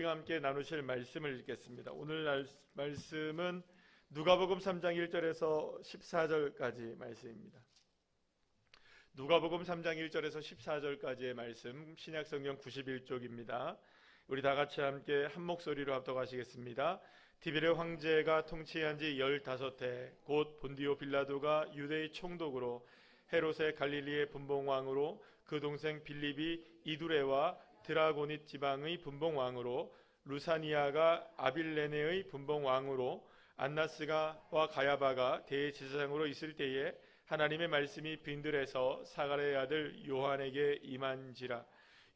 아버지가 함께 나누실 말씀을 읽겠습니다. 오늘 말씀은 누가복음 3장 1절에서 14절까지 말씀입니다. 누가복음 3장 1절에서 14절까지의 말씀, 신약성경 91쪽입니다. 우리 다 같이 함께 한 목소리로 합독하시겠습니다. 디베레 황제가 통치한 지 15해, 곧 본디오 빌라도가 유대의 총독으로, 헤롯의 갈릴리의 분봉왕으로, 그 동생 빌립이 이두레와 드라고닛 지방의 분봉왕으로, 루사니아가 아빌레네의 분봉왕으로, 안나스가와 가야바가 대제사장으로 있을 때에 하나님의 말씀이 빈들에서 사가랴의 아들 요한에게 임한지라.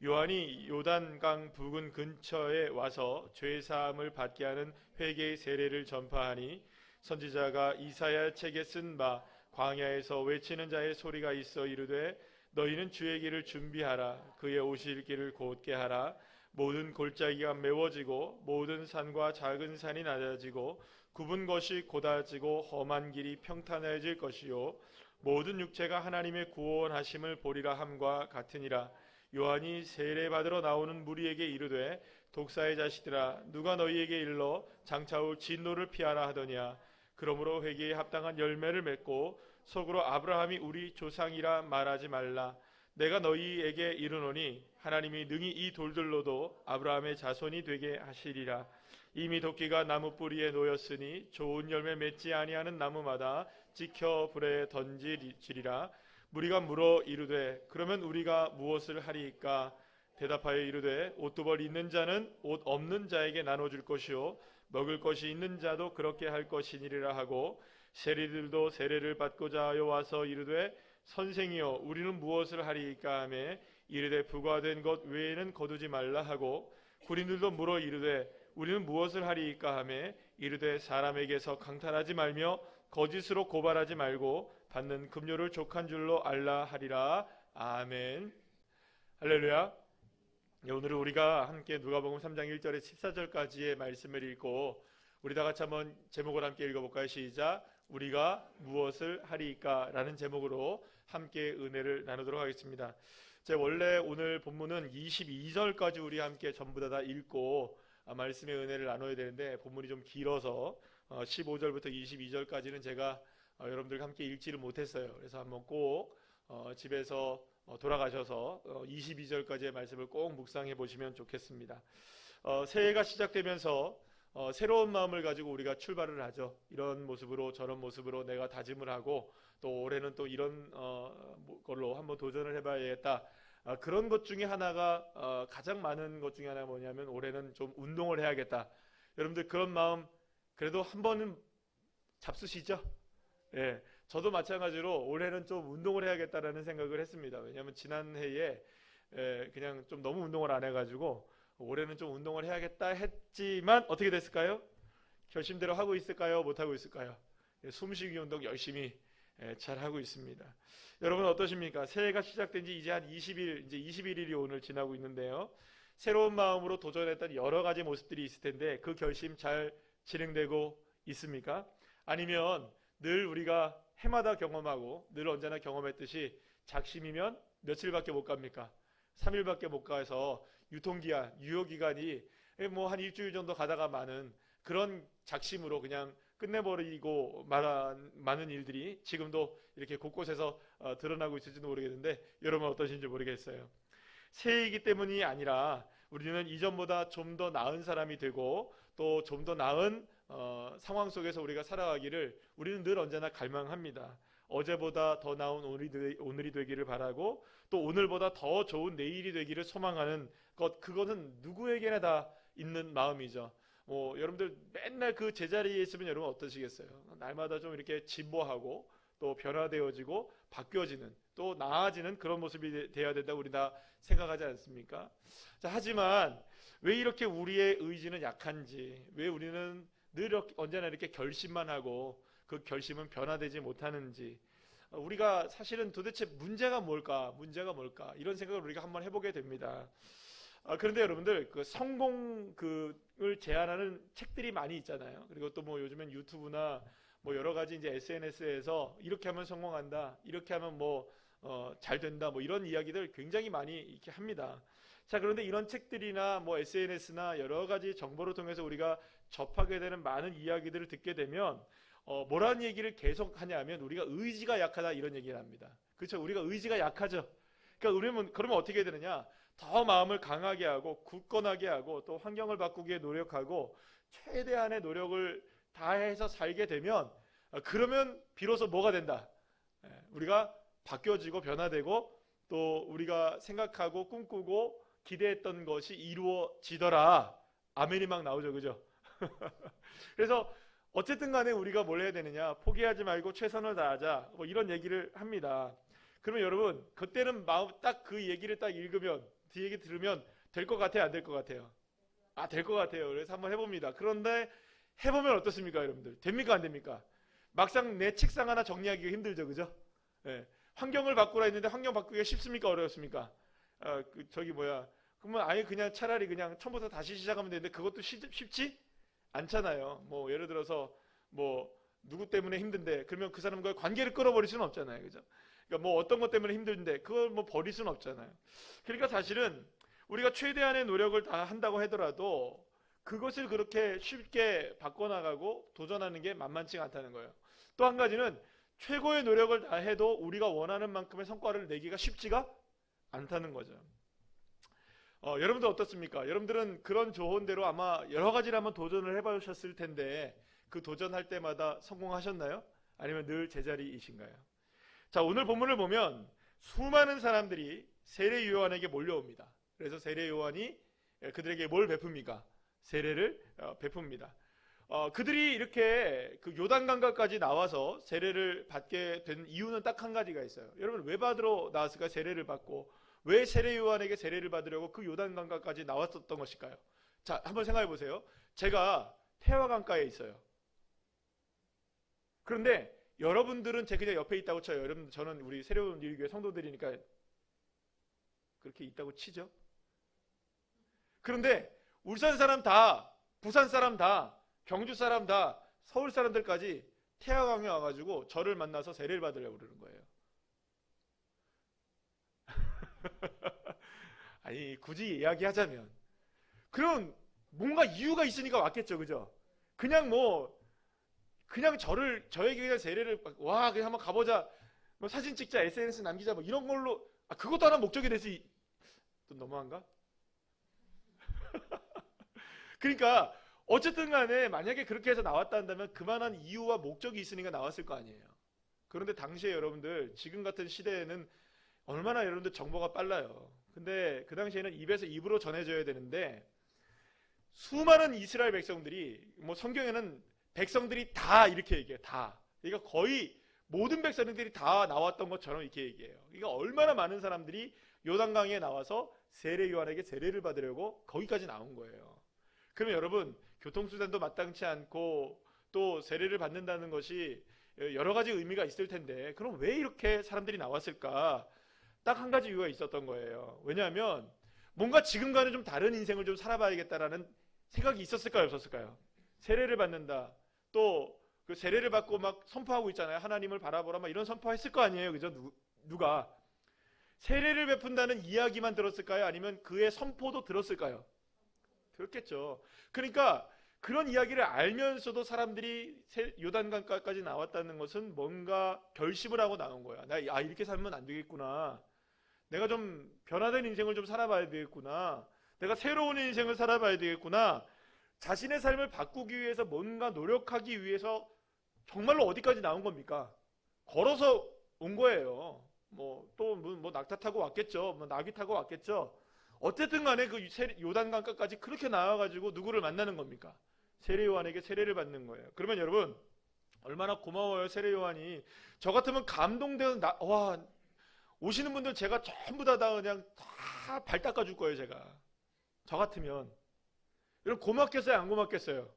요한이 요단강 부근 근처에 와서 죄사함을 받게 하는 회개의 세례를 전파하니, 선지자가 이사야 책에 쓴 바 광야에서 외치는 자의 소리가 있어 이르되, 너희는 주의 길을 준비하라. 그의 오실 길을 곧게 하라. 모든 골짜기가 메워지고 모든 산과 작은 산이 낮아지고 굽은 것이 곧아지고 험한 길이 평탄해질 것이요, 모든 육체가 하나님의 구원하심을 보리라 함과 같으니라. 요한이 세례받으러 나오는 무리에게 이르되, 독사의 자식들아, 누가 너희에게 일러 장차올 진노를 피하라 하더냐. 그러므로 회개에 합당한 열매를 맺고 속으로 아브라함이 우리 조상이라 말하지 말라. 내가 너희에게 이르노니 하나님이 능히 이 돌들로도 아브라함의 자손이 되게 하시리라. 이미 도끼가 나무 뿌리에 놓였으니 좋은 열매 맺지 아니하는 나무마다 찍혀 불에 던지리라. 무리가 물어 이르되, 그러면 우리가 무엇을 하리이까? 대답하여 이르되, 옷두벌 있는 자는 옷 없는 자에게 나눠줄 것이요, 먹을 것이 있는 자도 그렇게 할 것이니라 하고, 세리들도 세례를 받고자 하여 와서 이르되, 선생이여, 우리는 무엇을 하리이까 하며 이르되, 부과된 것 외에는 거두지 말라 하고, 구린들도 물어 이르되, 우리는 무엇을 하리이까 하며 이르되, 사람에게서 강탈하지 말며 거짓으로 고발하지 말고 받는 급료를 족한 줄로 알라 하리라. 아멘. 할렐루야. 오늘은 우리가 함께 누가복음 3장 1절에 14절까지의 말씀을 읽고 우리 다 같이 한번 제목을 함께 읽어볼까요? 시작. 우리가 무엇을 하리이까? 라는 제목으로 함께 은혜를 나누도록 하겠습니다. 원래 오늘 본문은 22절까지 우리 함께 전부 다 읽고 말씀의 은혜를 나눠야 되는데, 본문이 좀 길어서 15절부터 22절까지는 제가 여러분들과 함께 읽지를 못했어요. 그래서 한번 꼭 집에서 돌아가셔서 22절까지의 말씀을 꼭 묵상해 보시면 좋겠습니다. 새해가 시작되면서 새로운 마음을 가지고 우리가 출발을 하죠. 이런 모습으로 저런 모습으로 내가 다짐을 하고, 또 올해는 또 이런 걸로 한번 도전을 해봐야겠다. 그런 것 중에 하나가 가장 많은 것 중에 하나가 뭐냐면, 올해는 좀 운동을 해야겠다. 여러분들 그런 마음 그래도 한 번은 잡수시죠? 예, 저도 마찬가지로 올해는 좀 운동을 해야겠다라는 생각을 했습니다. 왜냐하면 지난해에 그냥 좀 너무 운동을 안 해가지고 올해는 좀 운동을 해야겠다 했지만 어떻게 됐을까요? 결심대로 하고 있을까요? 못하고 있을까요? 숨쉬기 운동 열심히 잘 하고 있습니다. 여러분 어떠십니까? 새해가 시작된 지 이제 한 20일, 이제 21일이 오늘 지나고 있는데요. 새로운 마음으로 도전했던 여러 가지 모습들이 있을 텐데, 그 결심 잘 진행되고 있습니까? 아니면 늘 우리가 해마다 경험하고 늘 언제나 경험했듯이 작심이면 며칠밖에 못 갑니까? 3일밖에 못 가서 유통기한, 유효기간이 뭐 한 일주일 정도 가다가 마는 그런 작심으로 그냥 끝내버리고 많은 일들이 지금도 이렇게 곳곳에서 드러나고 있을지도 모르겠는데, 여러분 어떠신지 모르겠어요. 새해이기 때문이 아니라 우리는 이전보다 좀 더 나은 사람이 되고 또 좀 더 나은 상황 속에서 우리가 살아가기를 우리는 늘 언제나 갈망합니다. 어제보다 더 나은 오늘이 되기를 바라고, 또 오늘보다 더 좋은 내일이 되기를 소망하는 것, 그거는 누구에게나 다 있는 마음이죠. 여러분들 맨날 그 제자리에 있으면 여러분 어떠시겠어요? 날마다 좀 이렇게 진보하고 또 변화되어지고 바뀌어지는, 또 나아지는 그런 모습이 되어야 된다고 우리 다 생각하지 않습니까? 자, 하지만 왜 이렇게 우리의 의지는 약한지, 왜 우리는 늘 언제나 이렇게 결심만 하고 그 결심은 변화되지 못하는지, 우리가 사실은 도대체 문제가 뭘까 이런 생각을 우리가 한번 해보게 됩니다. 그런데 여러분들 그 성공을 제안하는 책들이 많이 있잖아요. 그리고 또 뭐 요즘엔 유튜브나 뭐 여러 가지 이제 SNS에서 이렇게 하면 성공한다, 이렇게 하면 뭐 잘 된다 뭐 이런 이야기들 굉장히 많이 이렇게 합니다. 자, 그런데 이런 책들이나 뭐 SNS나 여러 가지 정보를 통해서 우리가 접하게 되는 많은 이야기들을 듣게 되면 뭐라는 얘기를 계속 하냐면 우리가 의지가 약하다 이런 얘기를 합니다. 그렇죠? 우리가 의지가 약하죠. 그러니까 그러면 어떻게 되느냐? 더 마음을 강하게 하고 굳건하게 하고 또 환경을 바꾸기에 노력하고 최대한의 노력을 다해서 살게 되면 그러면 비로소 뭐가 된다? 우리가 바뀌어지고 변화되고 또 우리가 생각하고 꿈꾸고 기대했던 것이 이루어지더라. 아멘이 막 나오죠. 그죠? 그래서 어쨌든 간에 우리가 뭘 해야 되느냐? 포기하지 말고 최선을 다하자. 뭐 이런 얘기를 합니다. 그러면 여러분 그때는 마음 딱 그 얘기를 딱 읽으면 그 얘기 들으면 될 것 같아요? 안 될 것 같아요? 될 것 같아요. 그래서 한번 해봅니다. 그런데 해보면 어떻습니까 여러분들? 됩니까 안 됩니까? 막상 내 책상 하나 정리하기가 힘들죠. 그죠? 네. 환경을 바꾸라 했는데 환경 바꾸기가 쉽습니까 어렵습니까? 그러면 아예 그냥 차라리 그냥 처음부터 다시 시작하면 되는데 그것도 쉽지 않잖아요. 뭐 예를 들어서 뭐 누구 때문에 힘든데 그러면 그 사람과의 관계를 끊어버릴 수는 없잖아요. 그죠? 그러니까 뭐 어떤 것 때문에 힘든데 그걸 뭐 버릴 수는 없잖아요. 그러니까 사실은 우리가 최대한의 노력을 다 한다고 하더라도 그것을 그렇게 쉽게 바꿔나가고 도전하는 게 만만치가 않다는 거예요. 또 한 가지는 최고의 노력을 다 해도 우리가 원하는 만큼의 성과를 내기가 쉽지가 않다는 거죠. 여러분들 어떻습니까? 여러분들은 그런 조언대로 아마 여러 가지를 한번 도전을 해보셨을 텐데 그 도전할 때마다 성공하셨나요? 아니면 늘 제자리이신가요? 자, 오늘 본문을 보면 수많은 사람들이 세례 요한에게 몰려옵니다. 그래서 세례 요한이 그들에게 뭘 베풉니까? 세례를 베풉니다. 그들이 이렇게 그 요단강가까지 나와서 세례를 받게 된 이유는 딱 한 가지가 있어요. 여러분 왜 받으러 나왔을까? 세례를 받고 왜 세례 요한에게 세례를 받으려고 그 요단강가까지 나왔었던 것일까요? 자, 한번 생각해 보세요. 제가 태화강가에 있어요. 그런데 여러분들은 제 그냥 옆에 있다고 쳐요. 여러분 저는 우리 세례교회 성도들이니까 그렇게 있다고 치죠. 그런데 울산 사람 다, 부산 사람 다, 경주 사람 다, 서울 사람들까지 태화강에 와가지고 저를 만나서 세례를 받으려고 그러는 거예요. 아니 굳이 이야기하자면 그럼 뭔가 이유가 있으니까 왔겠죠. 그죠? 그냥 저에게 그냥 세례를 그냥 한번 가보자, 뭐 사진 찍자, SNS 남기자, 뭐 이런 걸로 그것도 하나 목적이 돼서 또 너무한가? 그러니까 어쨌든 간에 만약에 그렇게 해서 나왔다 한다면 그만한 이유와 목적이 있으니까 나왔을 거 아니에요. 그런데 당시에 여러분들 지금 같은 시대에는 얼마나 여러분들 정보가 빨라요. 근데 그 당시에는 입에서 입으로 전해져야 되는데 수많은 이스라엘 백성들이 뭐 성경에는 백성들이 다 이렇게 얘기해요. 다. 그러니까 거의 모든 백성들이 다 나왔던 것처럼 이렇게 얘기해요. 그러니까 얼마나 많은 사람들이 요단강에 나와서 세례 요한에게 세례를 받으려고 거기까지 나온 거예요. 그러면 여러분 교통수단도 마땅치 않고 또 세례를 받는다는 것이 여러 가지 의미가 있을 텐데 그럼 왜 이렇게 사람들이 나왔을까? 딱 한 가지 이유가 있었던 거예요. 왜냐하면 뭔가 지금과는 좀 다른 인생을 좀 살아봐야겠다라는 생각이 있었을까요? 없었을까요? 세례를 받는다. 또 그 세례를 받고 막 선포하고 있잖아요. 하나님을 바라보라 막 이런 선포했을 거 아니에요. 그죠? 누가? 세례를 베푼다는 이야기만 들었을까요? 아니면 그의 선포도 들었을까요? 들었겠죠. 그러니까 그런 이야기를 알면서도 사람들이 요단강가까지 나왔다는 것은 뭔가 결심을 하고 나온 거야. 나 이렇게 살면 안 되겠구나. 내가 좀 변화된 인생을 좀 살아봐야 되겠구나. 내가 새로운 인생을 살아봐야 되겠구나. 자신의 삶을 바꾸기 위해서 뭔가 노력하기 위해서 정말로 어디까지 나온 겁니까? 걸어서 온 거예요. 뭐 낙타 타고 왔겠죠. 뭐 나귀 타고 왔겠죠. 어쨌든 간에 그 요단강가까지 그렇게 나와가지고 누구를 만나는 겁니까? 세례 요한에게 세례를 받는 거예요. 그러면 여러분 얼마나 고마워요. 세례 요한이. 저 같으면 감동되는 오시는 분들 제가 전부 다 그냥 다 발 닦아줄 거예요. 제가. 저 같으면. 여러분 고맙겠어요? 안 고맙겠어요?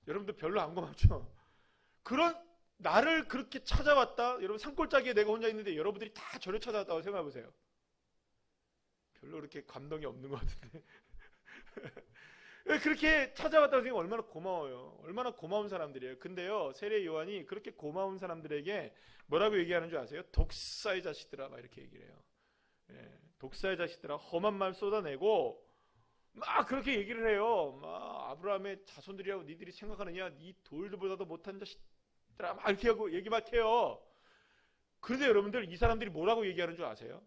여러분들 별로 안 고맙죠? 그런 나를 그렇게 찾아왔다. 여러분 산골짜기에 내가 혼자 있는데 여러분들이 다 저를 찾아왔다고 생각해보세요. 별로 그렇게 감동이 없는 것 같은데. 그렇게 찾아왔다고 생각하면 얼마나 고마워요. 얼마나 고마운 사람들이에요. 근데요, 세례 요한이 그렇게 고마운 사람들에게 뭐라고 얘기하는 줄 아세요? 독사의 자식들아, 막 이렇게 얘기를 해요. 예, 독사의 자식들아, 험한 말 쏟아내고 막 그렇게 얘기를 해요. 막 아브라함의 자손들이라고 니들이 생각하느냐? 이 돌들보다도 못한 자식들아, 막 이렇게 하고 얘기 막 해요. 그런데 여러분들, 이 사람들이 뭐라고 얘기하는 줄 아세요?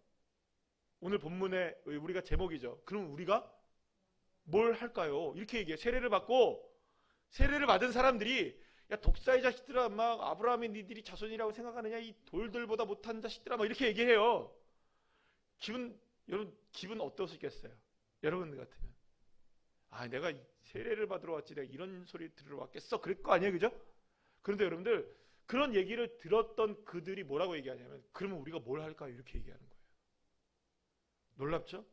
오늘 본문에 우리가 제목이죠. 그럼 우리가 뭘 할까요? 이렇게 얘기해요. 세례를 받은 사람들이, 야, 독사의 자식들아, 막 아브라함의 니들이 자손이라고 생각하느냐? 이 돌들보다 못한 자식들아, 막 이렇게 얘기해요. 여러분 기분 어떠시겠어요? 여러분 같으면, 아, 내가 세례를 받으러 왔지, 내가 이런 소리 들으러 왔겠어? 그럴 거 아니에요, 그죠? 그런데 여러분들, 그런 얘기를 들었던 그들이 뭐라고 얘기하냐면, 그러면 우리가 뭘 할까요? 이렇게 얘기하는 거예요. 놀랍죠?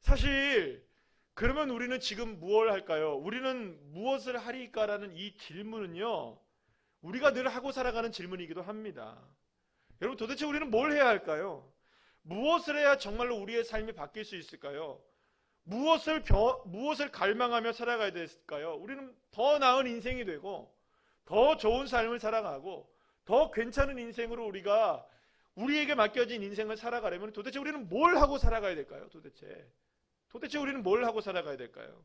사실 그러면 우리는 지금 무엇을 할까요? 우리는 무엇을 하리까라는 이 질문은요, 우리가 늘 하고 살아가는 질문이기도 합니다. 여러분, 도대체 우리는 뭘 해야 할까요? 무엇을 해야 정말로 우리의 삶이 바뀔 수 있을까요? 무엇을 갈망하며 살아가야 될까요? 우리는 더 나은 인생이 되고 더 좋은 삶을 살아가고 더 괜찮은 인생으로 우리에게 맡겨진 인생을 살아가려면 도대체 우리는 뭘 하고 살아가야 될까요? 도대체 우리는 뭘 하고 살아가야 될까요?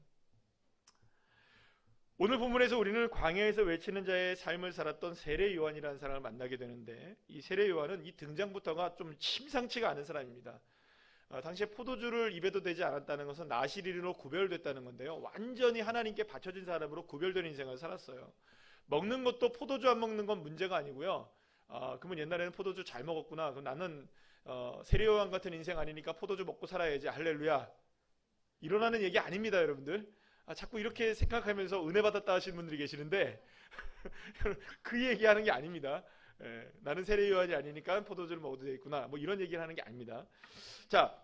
오늘 본문에서 우리는 광야에서 외치는 자의 삶을 살았던 세례 요한이라는 사람을 만나게 되는데, 이 세례 요한은 이 등장부터가 좀 심상치가 않은 사람입니다. 당시에 포도주를 입에도 대지 않았다는 것은 나시린으로 구별됐다는 건데요, 완전히 하나님께 바쳐진 사람으로 구별된 인생을 살았어요. 먹는 것도 포도주 안 먹는 건 문제가 아니고요, 그러면 옛날에는 포도주 잘 먹었구나, 그럼 나는 세례 요한 같은 인생 아니니까 포도주 먹고 살아야지, 할렐루야, 일어나는 얘기 아닙니다. 여러분들, 자꾸 이렇게 생각하면서 은혜 받았다 하시는 분들이 계시는데 그 얘기하는 게 아닙니다. 나는 세례 요한이 아니니까 포도주를 먹어도 되겠구나, 뭐 이런 얘기를 하는 게 아닙니다. 자,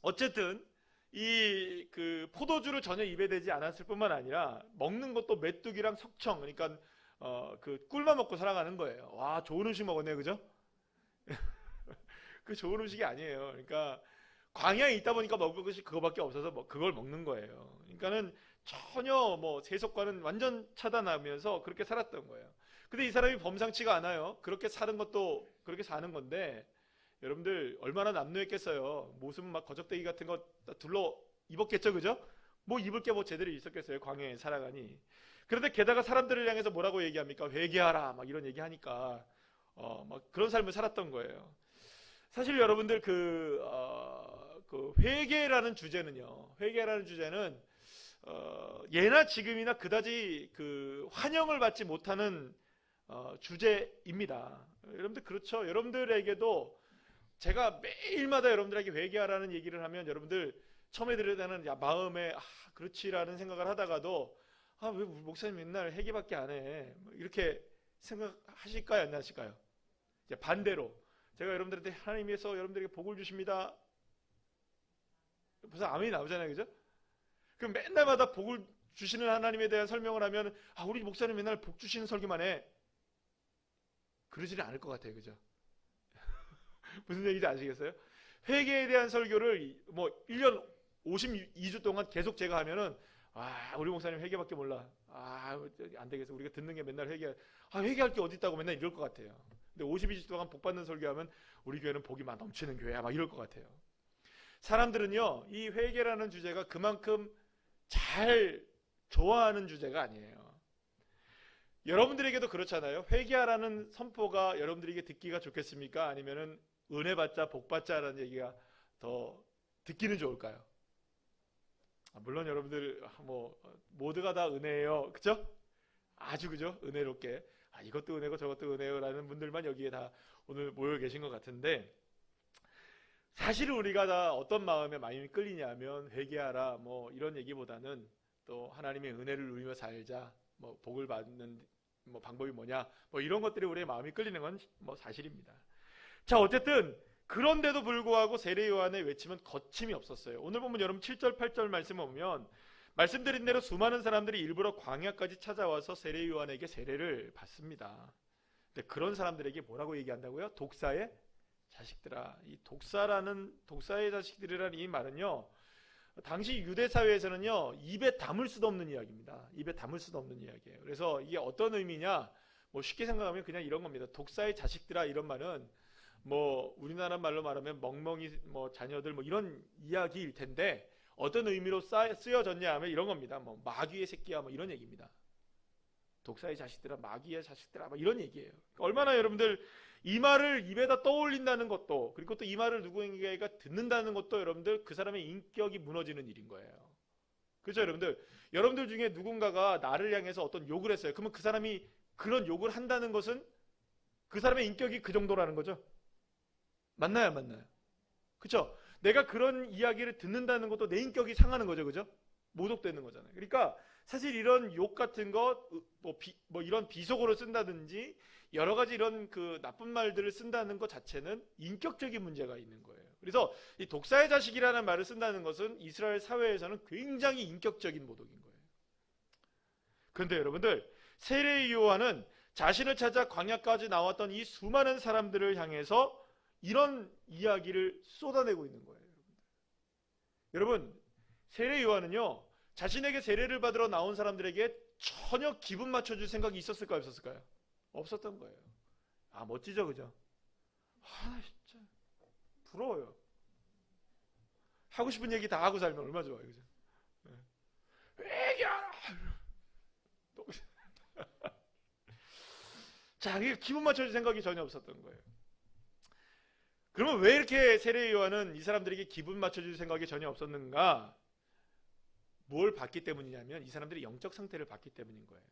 어쨌든 이 포도주를 전혀 입에 대지 않았을 뿐만 아니라 먹는 것도 메뚜기랑 석청, 그러니까 그 꿀만 먹고 살아가는 거예요. 와, 좋은 음식 먹었네요, 그죠? 그 좋은 음식이 아니에요. 그러니까 광야에 있다 보니까 먹을 것이 그거밖에 없어서 그걸 먹는 거예요. 그러니까는 전혀 세속과는 완전 차단하면서 그렇게 살았던 거예요. 근데 이 사람이 범상치가 않아요. 그렇게 사는 것도 그렇게 사는 건데, 여러분들 얼마나 남루했겠어요. 모습은 막 거적대기 같은 거 둘러 입었겠죠, 그죠? 입을 게 제대로 있었겠어요, 광야에 살아가니. 그런데 게다가 사람들을 향해서 뭐라고 얘기합니까? 회개하라, 막 이런 얘기하니까 막 그런 삶을 살았던 거예요. 사실 여러분들 그 회개라는 주제는 예나 지금이나 그다지 환영을 받지 못하는 주제입니다. 여러분들 그렇죠? 여러분들에게도 제가 매일마다 여러분들에게 회개하라는 얘기를 하면 여러분들 처음에 들을 때는 마음에 그렇지라는 생각을 하다가도 왜 목사님 맨날 회개밖에 안 해, 이렇게 생각하실까요, 안 하실까요? 이제 반대로 제가 여러분들한테 하나님께서 여러분들에게 복을 주십니다, 벌써 아멘이 나오잖아요, 그죠? 그럼 맨날마다 복을 주시는 하나님에 대한 설명을 하면 우리 목사님 맨날 복 주시는 설교만 해, 그러지는 않을 것 같아요, 그죠? 무슨 얘기인지 아시겠어요? 회개에 대한 설교를 1년 52주 동안 계속 제가 하면은 우리 목사님 회개밖에 몰라, 안 되겠어, 우리가 듣는 게 맨날 회개할 게 어디 있다고 맨날 이럴 것 같아요. 근데 52주 동안 복 받는 설교하면 우리 교회는 복이 막 넘치는 교회야, 막 이럴 것 같아요. 사람들은요, 이 회개라는 주제가 그만큼 잘 좋아하는 주제가 아니에요. 여러분들에게도 그렇잖아요. 회개하라는 선포가 여러분들에게 듣기가 좋겠습니까? 아니면은 은혜 받자, 복 받자라는 얘기가 더 듣기는 좋을까요? 물론 여러분들 모두가 다 은혜예요, 그죠? 아주, 그죠? 은혜롭게 이것도 은혜고 저것도 은혜요라는 분들만 여기에 다 오늘 모여 계신 것 같은데, 사실은 우리가 다 어떤 마음에 많이 끌리냐면 회개하라 이런 얘기보다는 또 하나님의 은혜를 누리며 살자, 복을 받는 방법이 뭐냐, 이런 것들이 우리의 마음이 끌리는 건 사실입니다. 자, 어쨌든 그런데도 불구하고 세례 요한의 외침은 거침이 없었어요. 오늘 보면 여러분 7절 8절 말씀 보면 말씀드린 대로 수많은 사람들이 일부러 광야까지 찾아와서 세례 요한에게 세례를 받습니다. 근데 그런 사람들에게 뭐라고 얘기한다고요? 독사의 자식들아. 이 독사의 자식들이라는 이 말은요, 당시 유대 사회에서는요, 입에 담을 수도 없는 이야기입니다. 입에 담을 수도 없는 이야기예요. 그래서 이게 어떤 의미냐, 뭐 쉽게 생각하면 그냥 이런 겁니다. 독사의 자식들아, 이런 말은 뭐 우리나라 말로 말하면 멍멍이 뭐 자녀들 뭐 이런 이야기일 텐데, 어떤 의미로 쓰여졌냐 하면 이런 겁니다. 뭐 마귀의 새끼야, 뭐 이런 얘기입니다. 독사의 자식들아, 마귀의 자식들아, 뭐 이런 얘기예요. 얼마나 여러분들 이 말을 입에다 떠올린다는 것도, 그리고 또 이 말을 누구에게가 듣는다는 것도 여러분들 그 사람의 인격이 무너지는 일인 거예요. 그렇죠, 여러분들? 여러분들 중에 누군가가 나를 향해서 어떤 욕을 했어요. 그러면 그 사람이 그런 욕을 한다는 것은 그 사람의 인격이 그 정도라는 거죠. 맞나요, 맞나요? 그렇죠? 내가 그런 이야기를 듣는다는 것도 내 인격이 상하는 거죠, 그죠? 모독되는 거잖아요. 그러니까 사실 이런 욕 같은 것, 뭐 이런 비속어를 쓴다든지 여러 가지 이런 그 나쁜 말들을 쓴다는 것 자체는 인격적인 문제가 있는 거예요. 그래서 이 독사의 자식이라는 말을 쓴다는 것은 이스라엘 사회에서는 굉장히 인격적인 모독인 거예요. 그런데 여러분들, 세례 요한은 자신을 찾아 광야까지 나왔던 이 수많은 사람들을 향해서 이런 이야기를 쏟아내고 있는 거예요. 여러분, 세례 요한은요, 자신에게 세례를 받으러 나온 사람들에게 전혀 기분 맞춰줄 생각이 있었을까요, 없었을까요? 없었던 거예요. 아, 멋지죠, 그죠? 아, 진짜 부러워요. 하고 싶은 얘기 다 하고 살면 얼마나 좋아요, 그죠? 얘기하라. 자, 기분 맞춰줄 생각이 전혀 없었던 거예요. 그러면 왜 이렇게 세례 요한은 이 사람들에게 기분 맞춰줄 생각이 전혀 없었는가? 뭘 봤기 때문이냐면 이 사람들이 영적 상태를 봤기 때문인 거예요.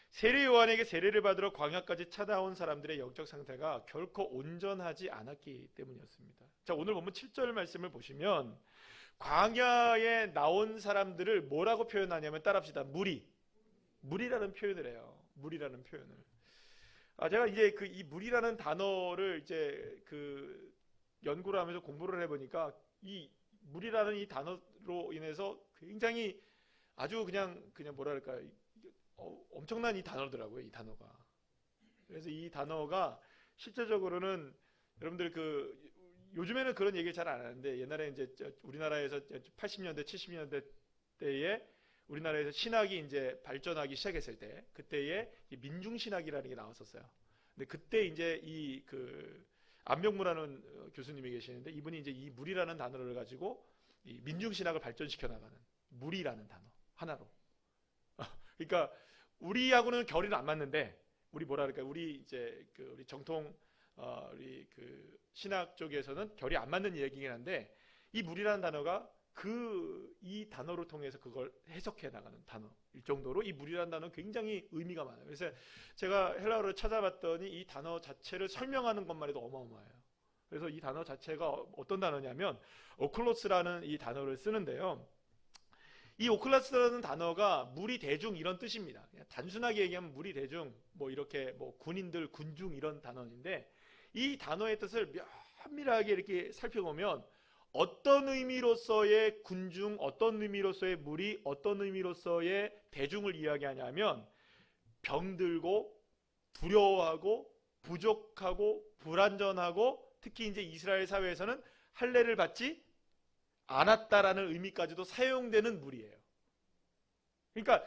세례 요한에게 세례를 받으러 광야까지 찾아온 사람들의 영적 상태가 결코 온전하지 않았기 때문이었습니다. 자, 오늘 보면 7절 말씀을 보시면 광야에 나온 사람들을 뭐라고 표현하냐면, 따라합시다. 무리라는 표현을 해요. 무리라는 표현을. 제가 이제 이 무리라는 단어를 이제 연구를 하면서 공부를 해보니까 이 무리라는 이 단어로 인해서 굉장히 아주 그냥 뭐랄까, 엄청난 이 단어더라고요, 이 단어가. 그래서 이 단어가 실제적으로는 여러분들 요즘에는 그런 얘기를 잘 안 하는데, 옛날에 이제 우리나라에서 80년대, 70년대 때에 우리나라에서 신학이 이제 발전하기 시작했을 때, 그때에 민중신학이라는 게 나왔었어요. 근데 그때 이제 안병무라는 교수님이 계시는데, 이분이 이제 이 무리라는 단어를 가지고 이 민중신학을 발전시켜 나가는, 무리라는 단어 하나로. 그러니까 우리하고는 결의는 안 맞는데, 우리 뭐라 그럴까요? 우리 이제 우리 정통 우리 신학 쪽에서는 결이 안 맞는 얘기긴 한데, 이 무리라는 단어가 이 단어를 통해서 그걸 해석해 나가는 단어일 정도로 이 무리라는 단어는 굉장히 의미가 많아요. 그래서 제가 헬라어를 찾아봤더니 이 단어 자체를 설명하는 것만 해도 어마어마해요. 그래서 이 단어 자체가 어떤 단어냐면 오클로스라는 이 단어를 쓰는데요. 이 오클라스라는 단어가 무리 대중 이런 뜻입니다. 단순하게 얘기하면 무리 대중, 뭐 이렇게 뭐 군인들, 군중 이런 단어인데, 이 단어의 뜻을 면밀하게 이렇게 살펴보면 어떤 의미로서의 군중, 어떤 의미로서의 무리, 어떤 의미로서의 대중을 이야기하냐면 병들고 두려워하고 부족하고 불안전하고, 특히 이제 이스라엘 사회에서는 할례를 받지 않았다라는 의미까지도 사용되는 무리예요. 그러니까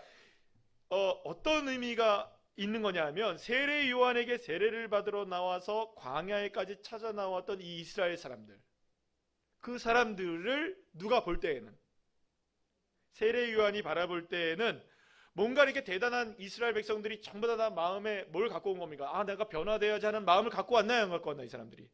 어떤 의미가 있는 거냐면, 세례 요한에게 세례를 받으러 나와서 광야에까지 찾아 나왔던 이 이스라엘 사람들, 그 사람들을 누가 볼 때에는, 세례 요한이 바라볼 때에는 뭔가 이렇게 대단한 이스라엘 백성들이 전부 다 마음에 뭘 갖고 온 겁니까? 내가 변화되어야지 하는 마음을 갖고 왔나요? 안 갖고 왔나, 이 사람들이?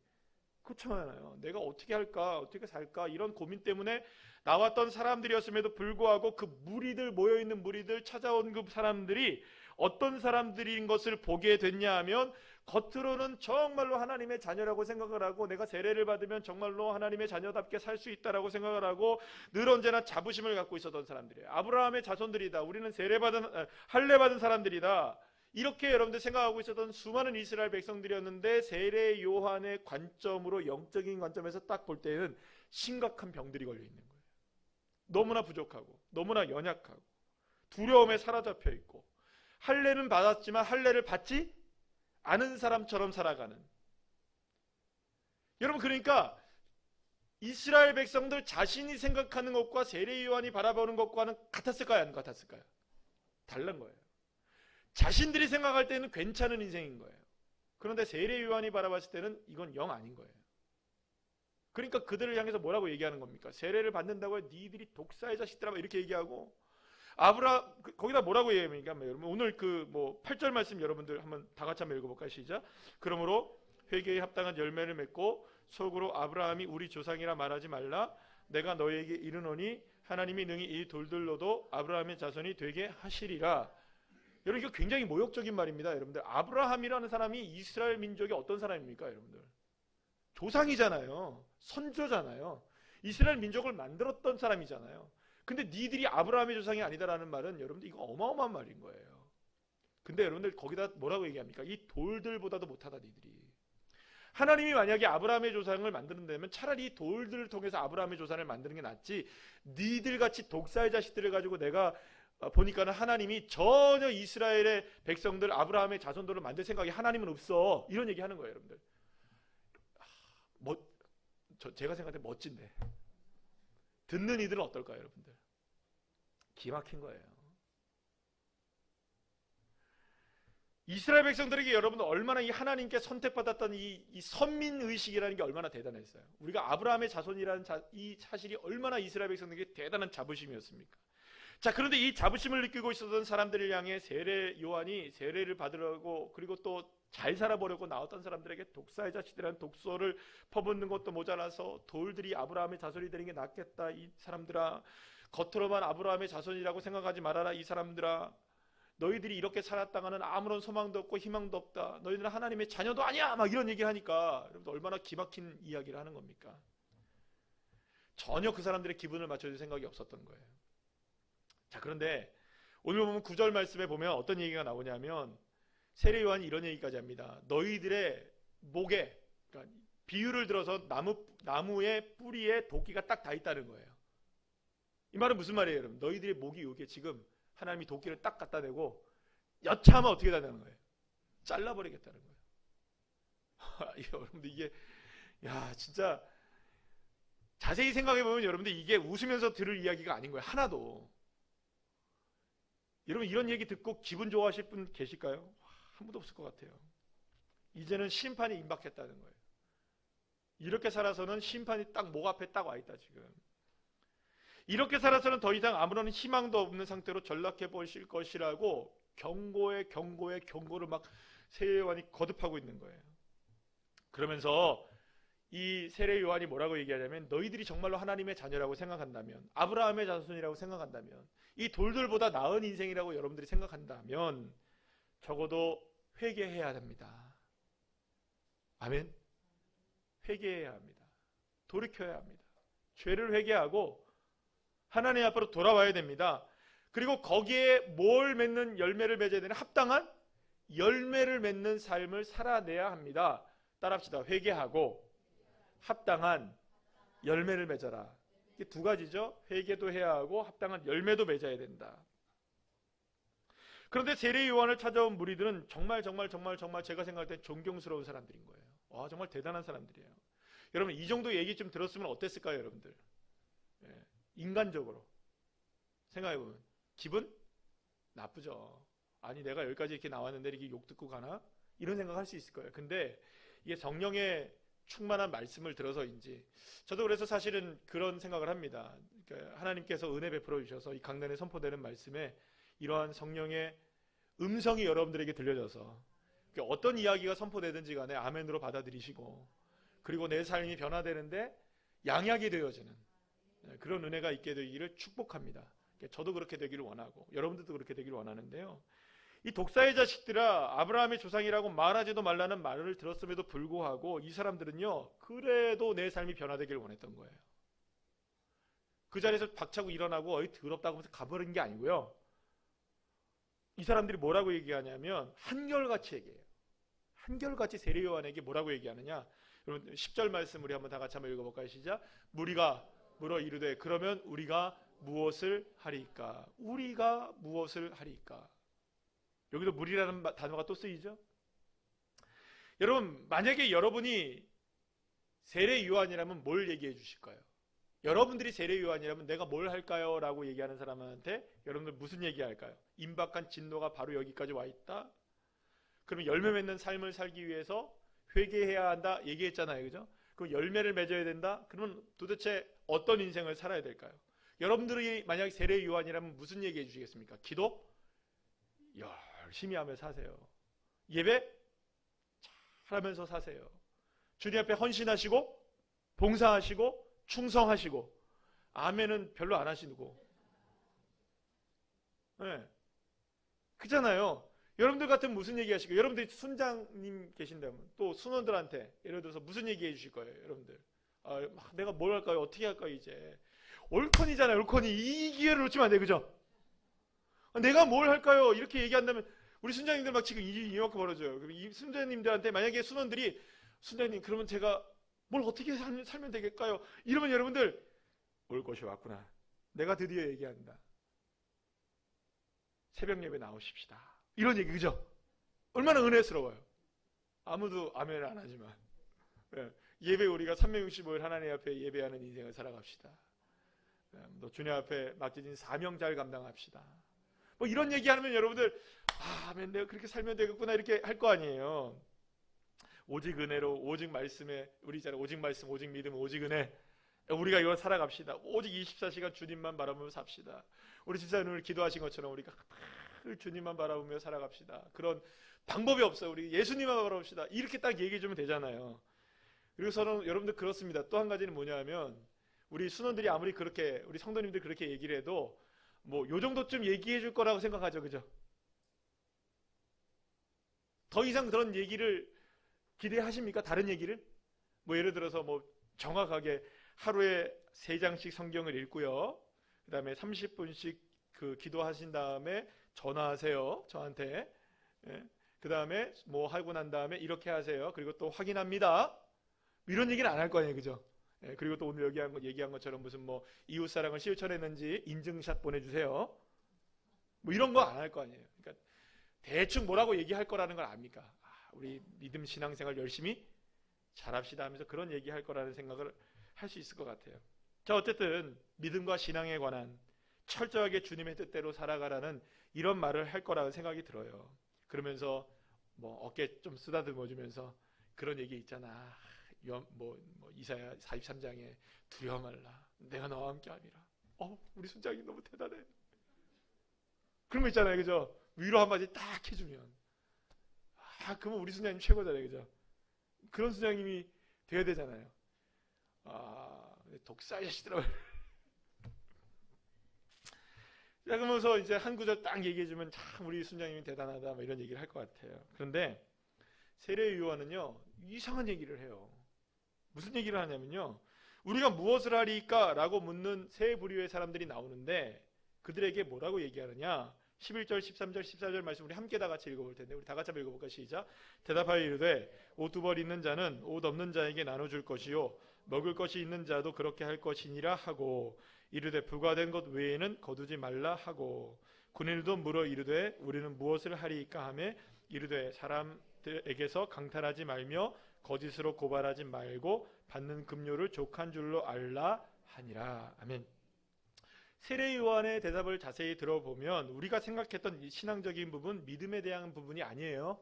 그렇잖아요. 내가 어떻게 할까, 어떻게 살까, 이런 고민 때문에 나왔던 사람들이었음에도 불구하고 그 무리들, 모여있는 무리들, 찾아온 그 사람들이 어떤 사람들인 것을 보게 됐냐 하면, 겉으로는 정말로 하나님의 자녀라고 생각을 하고, 내가 세례를 받으면 정말로 하나님의 자녀답게 살 수 있다라고 생각을 하고 늘 언제나 자부심을 갖고 있었던 사람들이에요. 아브라함의 자손들이다, 우리는 할례 받은 사람들이다, 이렇게 여러분들 생각하고 있었던 수많은 이스라엘 백성들이었는데, 세례 요한의 관점으로, 영적인 관점에서 딱 볼 때는 심각한 병들이 걸려 있는 거예요. 너무나 부족하고 너무나 연약하고 두려움에 사로잡혀 있고, 할례는 받았지만 할례를 받지 않은 사람처럼 살아가는. 여러분, 그러니까 이스라엘 백성들 자신이 생각하는 것과 세례 요한이 바라보는 것과는 같았을까요? 안 같았을까요? 다른 거예요. 자신들이 생각할 때는 괜찮은 인생인 거예요. 그런데 세례 요한이 바라봤을 때는 이건 영 아닌 거예요. 그러니까 그들을 향해서 뭐라고 얘기하는 겁니까? 세례를 받는다고 해 니들이 독사의 자식들아 이렇게 얘기하고, 거기다 뭐라고 얘기합니까? 여러분 오늘 그 8절 말씀 여러분들 한번 다 같이 한번 읽어볼까요? 시작. 그러므로 회개에 합당한 열매를 맺고 속으로 아브라함이 우리 조상이라 말하지 말라. 내가 너희에게 이르노니 하나님이 능히 이 돌들로도 아브라함의 자손이 되게 하시리라. 여러분 이거 굉장히 모욕적인 말입니다. 여러분들 아브라함이라는 사람이 이스라엘 민족의 어떤 사람입니까? 여러분들 조상이잖아요. 선조잖아요. 이스라엘 민족을 만들었던 사람이잖아요. 근데 니들이 아브라함의 조상이 아니다라는 말은 여러분들 이거 어마어마한 말인 거예요. 근데 여러분들 거기다 뭐라고 얘기합니까? 이 돌들보다도 못하다 니들이. 하나님이 만약에 아브라함의 조상을 만드는다면 차라리 이 돌들을 통해서 아브라함의 조상을 만드는 게 낫지, 니들같이 독사의 자식들을 가지고 내가 보니까는 하나님이 전혀 이스라엘의 백성들 아브라함의 자손들을 만들 생각이 하나님은 없어, 이런 얘기 하는 거예요. 여러분들 제가 생각할 때 멋진데 듣는 이들은 어떨까요? 여러분들 기막힌 거예요. 이스라엘 백성들에게 여러분들 얼마나 이 하나님께 선택받았던 이 선민의식이라는 게 얼마나 대단했어요. 우리가 아브라함의 자손이라는 이 사실이 얼마나 이스라엘 백성들에게 대단한 자부심이었습니까? 자, 그런데 이 자부심을 느끼고 있었던 사람들을 향해 세례 요한이 세례를 받으려고, 그리고 또 잘 살아보려고 나왔던 사람들에게 독사의 자식들이라는 독소를 퍼붓는 것도 모자라서 돌들이 아브라함의 자손이 되는 게 낫겠다. 이 사람들아, 겉으로만 아브라함의 자손이라고 생각하지 말아라. 이 사람들아, 너희들이 이렇게 살았다가는 아무런 소망도 없고 희망도 없다. 너희들은 하나님의 자녀도 아니야. 막 이런 얘기를 하니까 여러분 얼마나 기막힌 이야기를 하는 겁니까? 전혀 그 사람들의 기분을 맞춰줄 생각이 없었던 거예요. 자, 그런데 오늘 보면 9절 말씀에 보면 어떤 얘기가 나오냐면 세례 요한이 이런 얘기까지 합니다. 너희들의 목에, 그러니까 비유를 들어서 나무의 뿌리에 도끼가 딱 다 있다는 거예요. 이 말은 무슨 말이에요, 여러분? 너희들의 목이 여기에 지금 하나님이 도끼를 딱 갖다 대고 여차하면 어떻게 된다는 거예요? 잘라버리겠다는 거예요. 여러분들 이게 진짜 자세히 생각해보면 여러분들 이게 웃으면서 들을 이야기가 아닌 거예요. 하나도. 여러분 이런 얘기 듣고 기분 좋아하실 분 계실까요? 한 분도 없을 것 같아요. 이제는 심판이 임박했다는 거예요. 이렇게 살아서는 심판이 딱 목 앞에 딱 와 있다 지금. 이렇게 살아서는 더 이상 아무런 희망도 없는 상태로 전락해 보실 것이라고 경고를 막 세례 요한이 거듭하고 있는 거예요. 그러면서 이 세례 요한이 뭐라고 얘기하냐면 너희들이 정말로 하나님의 자녀라고 생각한다면, 아브라함의 자손이라고 생각한다면, 이 돌들보다 나은 인생이라고 여러분들이 생각한다면 적어도 회개해야 합니다. 아멘. 회개해야 합니다. 돌이켜야 합니다. 죄를 회개하고 하나님 앞으로 돌아와야 됩니다. 그리고 거기에 뭘 맺는 열매를 맺어야 되는 합당한 열매를 맺는 삶을 살아내야 합니다. 따라합시다. 회개하고 합당한 열매를 맺어라. 이게 두 가지죠. 회개도 해야 하고 합당한 열매도 맺어야 된다. 그런데 세례 요한을 찾아온 무리들은 정말 제가 생각할 때 존경스러운 사람들인 거예요. 와, 정말 대단한 사람들이에요. 여러분 이 정도 얘기 좀 들었으면 어땠을까요, 여러분들? 인간적으로 생각해보면 기분 나쁘죠. 아니 내가 여기까지 이렇게 나왔는데 이렇게 욕 듣고 가나? 이런 생각할 수 있을 거예요. 근데 이게 성령의 충만한 말씀을 들어서인지, 저도 그래서 사실은 그런 생각을 합니다. 그러니까 하나님께서 은혜 베풀어 주셔서 이 강단에 선포되는 말씀에 이러한 성령의 음성이 여러분들에게 들려져서 어떤 이야기가 선포되든지 간에 아멘으로 받아들이시고, 그리고 내 삶이 변화되는데 양약이 되어지는 그런 은혜가 있게 되기를 축복합니다. 저도 그렇게 되기를 원하고 여러분들도 그렇게 되기를 원하는데요. 이 독사의 자식들아, 아브라함의 조상이라고 말하지도 말라는 말을 들었음에도 불구하고 이 사람들은요, 그래도 내 삶이 변화되기를 원했던 거예요. 그 자리에서 박차고 일어나고 어이 더럽다고 하면서 가버린 게 아니고요. 이 사람들이 뭐라고 얘기하냐면 한결같이 얘기해요. 한결같이 세례 요한에게 뭐라고 얘기하느냐? 여러분 10절 말씀 우리 한번 다 같이 한번 읽어볼까요? 시작. 무리가 물어 이르되 그러면 우리가 무엇을 하리까? 우리가 무엇을 하리까? 여기도 무리라는 단어가 또 쓰이죠. 여러분 만약에 여러분이 세례 요한이라면 뭘 얘기해 주실까요? 여러분들이 세례 요한이라면 내가 뭘 할까요? 라고 얘기하는 사람한테 여러분들 무슨 얘기할까요? 임박한 진노가 바로 여기까지 와 있다. 그러면 열매 맺는 삶을 살기 위해서 회개해야 한다 얘기했잖아요. 그죠? 그럼 열매를 맺어야 된다. 그러면 도대체 어떤 인생을 살아야 될까요? 여러분들이 만약 세례 요한이라면 무슨 얘기해 주시겠습니까? 기도 열심히 하며 사세요. 예배 잘하면서 사세요. 주님 앞에 헌신하시고 봉사하시고 충성하시고. 아멘은 별로 안 하시고. 네. 그잖아요. 여러분들 같으면 무슨 얘기 하실까요? 여러분들이 순장님 계신다면 또 순원들한테 예를 들어서 무슨 얘기 해 주실 거예요? 여러분들 내가 뭘 할까요? 어떻게 할까요? 이제 올컨이잖아요. 올컨이. 이 기회를 놓치면 안 돼요. 그죠? 내가 뭘 할까요? 이렇게 얘기한다면 우리 순장님들 막 지금 이만큼 벌어져요. 그럼 이 순장님들한테 만약에 순원들이 순장님 그러면 제가 뭘 어떻게 살면 되겠까요? 이러면 여러분들 올 것이 왔구나. 내가 드디어 얘기한다. 새벽 예배 나오십시다. 이런 얘기 그죠? 얼마나 은혜스러워요. 아무도 아멘 안 하지만 예배 우리가 365일 하나님 앞에 예배하는 인생을 살아갑시다. 또 주님 앞에 맡겨진 사명 잘 감당합시다. 뭐 이런 얘기하면 여러분들 아멘 내가 그렇게 살면 되겠구나 이렇게 할 거 아니에요. 오직 은혜로 오직 말씀에 우리 있잖아요. 오직 말씀 오직 믿음 오직 은혜 우리가 이걸 살아갑시다. 오직 24시간 주님만 바라보며 삽시다. 우리 집사님을 기도하신 것처럼 우리가 늘 주님만 바라보며 살아갑시다. 그런 방법이 없어요. 우리 예수님만 바라봅시다. 이렇게 딱 얘기해 주면 되잖아요. 그리고 저는 여러분들 그렇습니다. 또 한 가지는 뭐냐면 우리 순원들이 아무리 그렇게 우리 성도님들 그렇게 얘기를 해도 뭐 요 정도쯤 얘기해 줄 거라고 생각하죠. 그죠? 더 이상 그런 얘기를 기대하십니까? 다른 얘기를? 뭐 예를 들어서 뭐 정확하게 하루에 3장씩 성경을 읽고요. 그 다음에 30분씩 그 기도하신 다음에 전화하세요. 저한테. 예. 그 다음에 뭐 하고 난 다음에 이렇게 하세요. 그리고 또 확인합니다. 이런 얘기는 안 할 거 아니에요. 그죠? 예. 그리고 또 오늘 얘기한 것처럼 무슨 뭐 이웃사랑을 실천했는지 인증샷 보내주세요. 뭐 이런 거 안 할 거 아니에요. 그러니까 대충 뭐라고 얘기할 거라는 걸 압니까? 우리 믿음 신앙생활 열심히 잘합시다 하면서 그런 얘기할 거라는 생각을 할 수 있을 것 같아요. 자, 어쨌든 믿음과 신앙에 관한 철저하게 주님의 뜻대로 살아가라는 이런 말을 할 거라는 생각이 들어요. 그러면서 뭐 어깨 좀 쓰다듬어주면서 그런 얘기 있잖아. 이사야 43장에 두려워 말라. 내가 너와 함께함이라. 우리 순장이 너무 대단해. 그런 거 있잖아요. 그죠? 위로 한마디 딱 해주면 그러면 우리 순장님 최고잖아요. 그죠? 그런 순장님이 돼야 되잖아요. 독사하시더라고요. 자, 그러면서 이제 한 구절 딱 얘기해주면 참 우리 순장님이 대단하다 뭐 이런 얘기를 할 것 같아요. 그런데 세례 요한은요 이상한 얘기를 해요. 무슨 얘기를 하냐면요, 우리가 무엇을 하리까? 라고 묻는 세 부류의 사람들이 나오는데 그들에게 뭐라고 얘기하느냐? 11절, 13절, 14절 말씀 우리 함께 다 같이 읽어볼 텐데 우리 다 같이 한번 읽어볼까요? 시작. 대답하여 이르되 옷 2벌 있는 자는 옷 없는 자에게 나눠줄 것이요 먹을 것이 있는 자도 그렇게 할 것이니라 하고 이르되 부과된 것 외에는 거두지 말라 하고 군인들도 물어 이르되 우리는 무엇을 하리이까 하매 이르되 사람들에게서 강탈하지 말며 거짓으로 고발하지 말고 받는 급료를 족한 줄로 알라 하니라. 아멘. 세례 요한의 대답을 자세히 들어보면 우리가 생각했던 이 신앙적인 부분, 믿음에 대한 부분이 아니에요.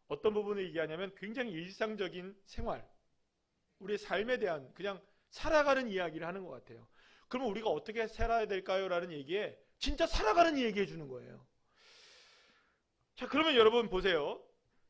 어떤 부분을 얘기하냐면 굉장히 일상적인 생활, 우리의 삶에 대한 그냥 살아가는 이야기를 하는 것 같아요. 그러면 우리가 어떻게 살아야 될까요? 라는 얘기에 진짜 살아가는 얘기 해주는 거예요. 자, 그러면 여러분 보세요.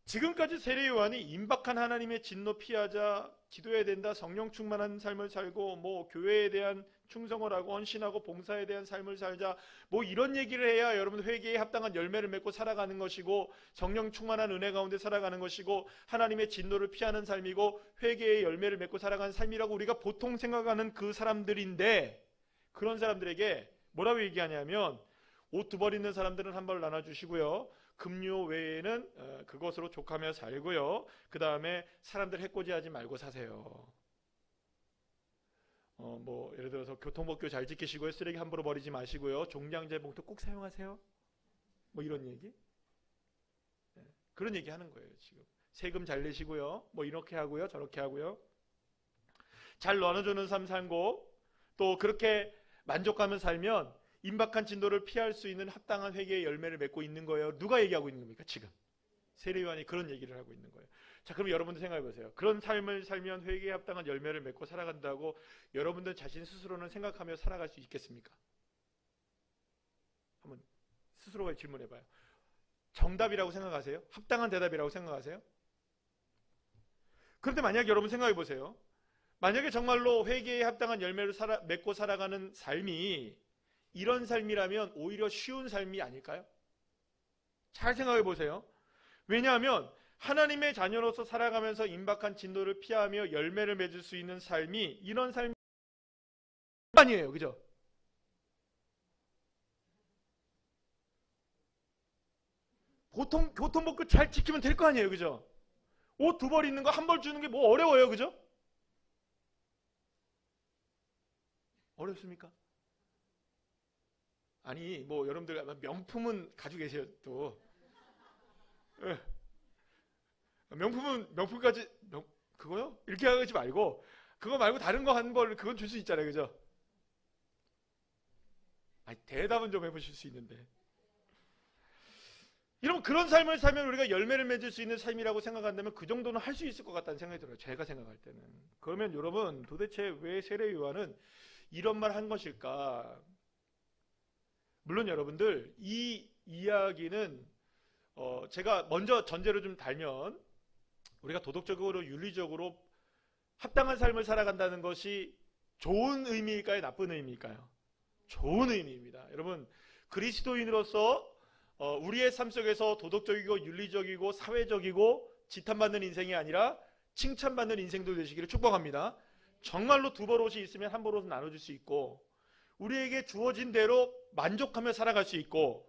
지금까지 세례 요한이 임박한 하나님의 진노 피하자, 기도해야 된다, 성령 충만한 삶을 살고 뭐 교회에 대한 충성을 하고 헌신하고 봉사에 대한 삶을 살자 뭐 이런 얘기를 해야 여러분 회개에 합당한 열매를 맺고 살아가는 것이고 성령 충만한 은혜 가운데 살아가는 것이고 하나님의 진노를 피하는 삶이고 회개의 열매를 맺고 살아가는 삶이라고 우리가 보통 생각하는 그 사람들인데, 그런 사람들에게 뭐라고 얘기하냐면 옷 2벌 있는 사람들은 1벌 나눠주시고요, 급료 외에는 그것으로 족하며 살고요, 그 다음에 사람들 해코지하지 말고 사세요. 뭐 예를 들어서 교통법규 잘 지키시고요, 쓰레기 함부로 버리지 마시고요, 종량제 봉투 꼭 사용하세요. 뭐 이런 얘기, 그런 얘기 하는 거예요. 지금 세금 잘 내시고요, 뭐 이렇게 하고요, 저렇게 하고요. 잘 나눠주는 삶 살고 또 그렇게 만족하며 살면 임박한 진도를 피할 수 있는 합당한 회개의 열매를 맺고 있는 거예요. 누가 얘기하고 있는 겁니까? 지금 세례요한이 그런 얘기를 하고 있는 거예요. 자, 그럼 여러분들 생각해 보세요. 그런 삶을 살면 회개에 합당한 열매를 맺고 살아간다고 여러분들 자신 스스로는 생각하며 살아갈 수 있겠습니까? 한번 스스로가 질문해 봐요. 정답이라고 생각하세요? 합당한 대답이라고 생각하세요? 그런데 만약 여러분 생각해 보세요. 만약에 정말로 회개에 합당한 열매를 맺고 살아가는 삶이 이런 삶이라면 오히려 쉬운 삶이 아닐까요? 잘 생각해 보세요. 왜냐하면 하나님의 자녀로서 살아가면서 임박한 진도를 피하며 열매를 맺을 수 있는 삶이 이런 삶이 아니에요. 그죠? 보통 교통법규 잘 지키면 될 거 아니에요. 그죠? 옷 2벌 있는 거 1벌 주는 게 뭐 어려워요. 그죠? 어렵습니까? 아니 뭐 여러분들 명품은 가지고 계세요. 또 명품까지 그거요? 이렇게 하지 말고 그거 말고 다른 거 1벌 그건 줄 수 있잖아요. 그죠? 아니, 대답은 좀 해보실 수 있는데 이러면 그런 삶을 살면 우리가 열매를 맺을 수 있는 삶이라고 생각한다면 그 정도는 할 수 있을 것 같다는 생각이 들어요. 제가 생각할 때는. 그러면 여러분 도대체 왜 세례 요한은 이런 말 한 것일까? 물론 여러분들 이 이야기는 제가 먼저 전제를 좀 달면 우리가 도덕적으로 윤리적으로 합당한 삶을 살아간다는 것이 좋은 의미일까요? 나쁜 의미일까요? 좋은 의미입니다. 여러분 그리스도인으로서 우리의 삶 속에서 도덕적이고 윤리적이고 사회적이고 지탄받는 인생이 아니라 칭찬받는 인생들 되시기를 축복합니다. 정말로 2벌 옷이 있으면 1벌 옷은 나눠줄 수 있고 우리에게 주어진 대로 만족하며 살아갈 수 있고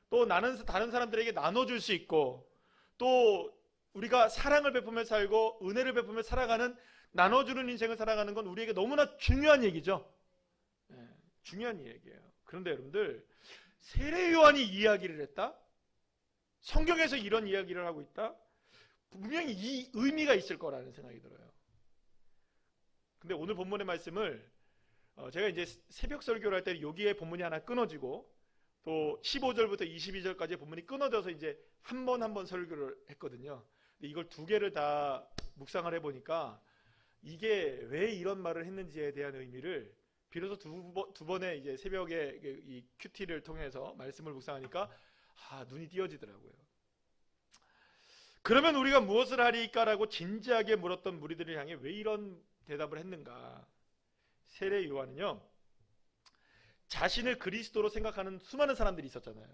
또 나는 다른 사람들에게 나눠줄 수 있고 또 우리가 사랑을 베푸며 살고 은혜를 베푸며 살아가는 나눠주는 인생을 살아가는 건 우리에게 너무나 중요한 얘기죠. 네, 중요한 얘기예요. 그런데 여러분들 세례 요한이 이야기를 했다? 성경에서 이런 이야기를 하고 있다? 분명히 이 의미가 있을 거라는 생각이 들어요. 근데 오늘 본문의 말씀을 제가 이제 새벽 설교를 할 때 여기에 본문이 하나 끊어지고 또 15절부터 22절까지 본문이 끊어져서 이제 한 번 설교를 했거든요. 근데 이걸 2개를 다 묵상을 해보니까 이게 왜 이런 말을 했는지에 대한 의미를 비로소 두 번의 이제 새벽에 이 큐티를 통해서 말씀을 묵상하니까 눈이 띄어지더라고요. 그러면 우리가 무엇을 하리까라고 진지하게 물었던 무리들을 향해 왜 이런 대답을 했는가? 세례 요한은요 자신을 그리스도로 생각하는 수많은 사람들이 있었잖아요.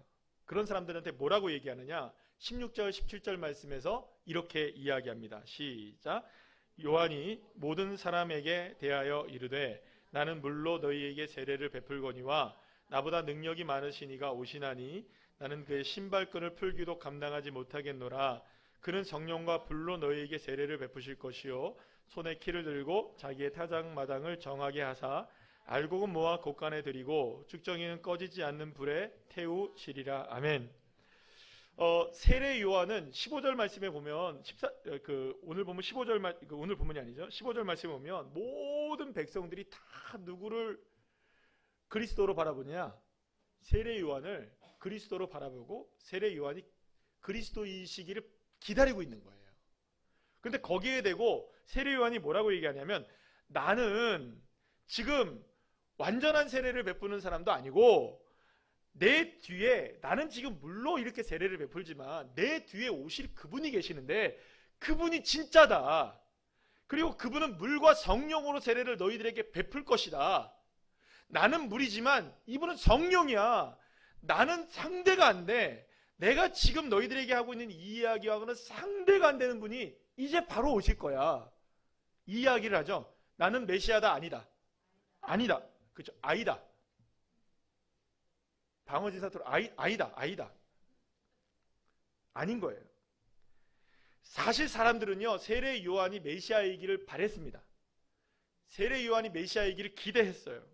그런 사람들한테 뭐라고 얘기하느냐? 16절 17절 말씀에서 이렇게 이야기합니다. 시작. 요한이 모든 사람에게 대하여 이르되 나는 물로 너희에게 세례를 베풀거니와 나보다 능력이 많으시니가 오시나니 나는 그의 신발끈을 풀기도 감당하지 못하겠노라. 그는 성령과 불로 너희에게 세례를 베푸실 것이요 손에 키를 들고 자기의 타작마당을 정하게 하사 알곡은 모아 곳간에 들이고 쭉정이는 꺼지지 않는 불에 태우시리라. 아멘. 세례 요한은 15절 말씀에 보면 오늘 보면 15절 오늘 본문이 아니죠. 15절 말씀에 보면 모든 백성들이 다 누구를 그리스도로 바라보냐? 세례 요한을 그리스도로 바라보고 세례 요한이 그리스도이시기를 기다리고 있는 거예요. 그런데 거기에 대고 세례 요한이 뭐라고 얘기하냐면 나는 지금 완전한 세례를 베푸는 사람도 아니고 내 뒤에 나는 지금 물로 이렇게 세례를 베풀지만 내 뒤에 오실 그분이 계시는데 그분이 진짜다. 그리고 그분은 물과 성령으로 세례를 너희들에게 베풀 것이다. 나는 물이지만 이분은 성령이야. 나는 상대가 안 돼. 내가 지금 너희들에게 하고 있는 이 이야기하고는 상대가 안 되는 분이 이제 바로 오실 거야. 이 이야기를 하죠. 나는 메시아다. 아니다. 아니다. 그렇죠. 아니다. 방어진사토로 아니다. 아닌 거예요. 사실 사람들은요 세례 요한이 메시아이기를 바랬습니다. 세례 요한이 메시아이기를 기대했어요.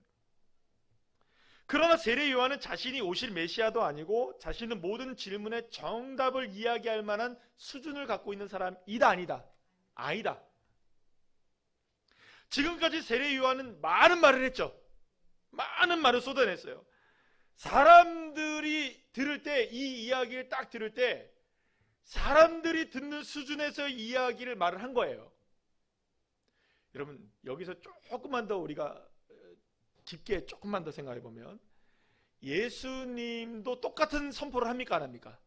그러나 세례 요한은 자신이 오실 메시아도 아니고 자신은 모든 질문에 정답을 이야기할 만한 수준을 갖고 있는 사람이다. 아니다. 지금까지 세례 요한은 많은 말을 했죠. 많은 말을 쏟아냈어요. 사람들이 들을 때, 이 이야기를 딱 들을 때 사람들이 듣는 수준에서 이야기를 말을 한 거예요. 여러분, 여기서 조금만 더 우리가 깊게 조금만 더 생각해 보면, 예수님도 똑같은 선포를 합니까, 안 합니까?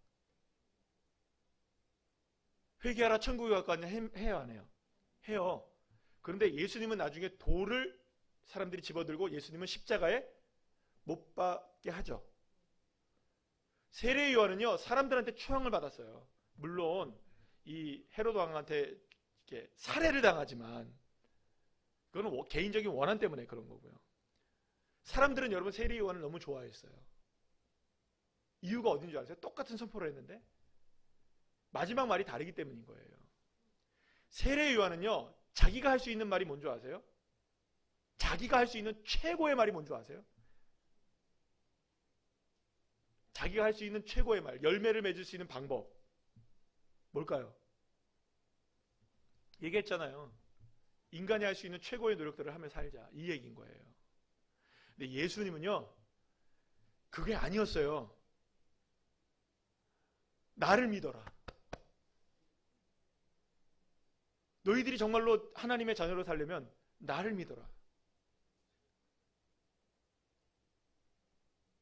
회개하라, 천국에 갈 거 아니냐, 해요, 안 해요? 해요. 그런데 예수님은 나중에 돌을 사람들이 집어들고 예수님은 십자가에 못 박게 하죠. 세례 요한은요, 사람들한테 추앙을 받았어요. 물론 이 헤로드 왕한테 이렇게 살해를 당하지만 그건 개인적인 원한 때문에 그런 거고요. 사람들은 여러분 세례 요한을 너무 좋아했어요. 이유가 어딘 줄 아세요? 똑같은 선포를 했는데 마지막 말이 다르기 때문인 거예요. 세례 요한은요, 자기가 할 수 있는 말이 뭔지 아세요? 자기가 할 수 있는 최고의 말이 뭔지 아세요? 자기가 할 수 있는 최고의 말, 열매를 맺을 수 있는 방법 뭘까요? 얘기했잖아요. 인간이 할 수 있는 최고의 노력들을 하며 살자, 이 얘기인 거예요. 근데 예수님은요, 그게 아니었어요. 나를 믿어라. 너희들이 정말로 하나님의 자녀로 살려면 나를 믿어라.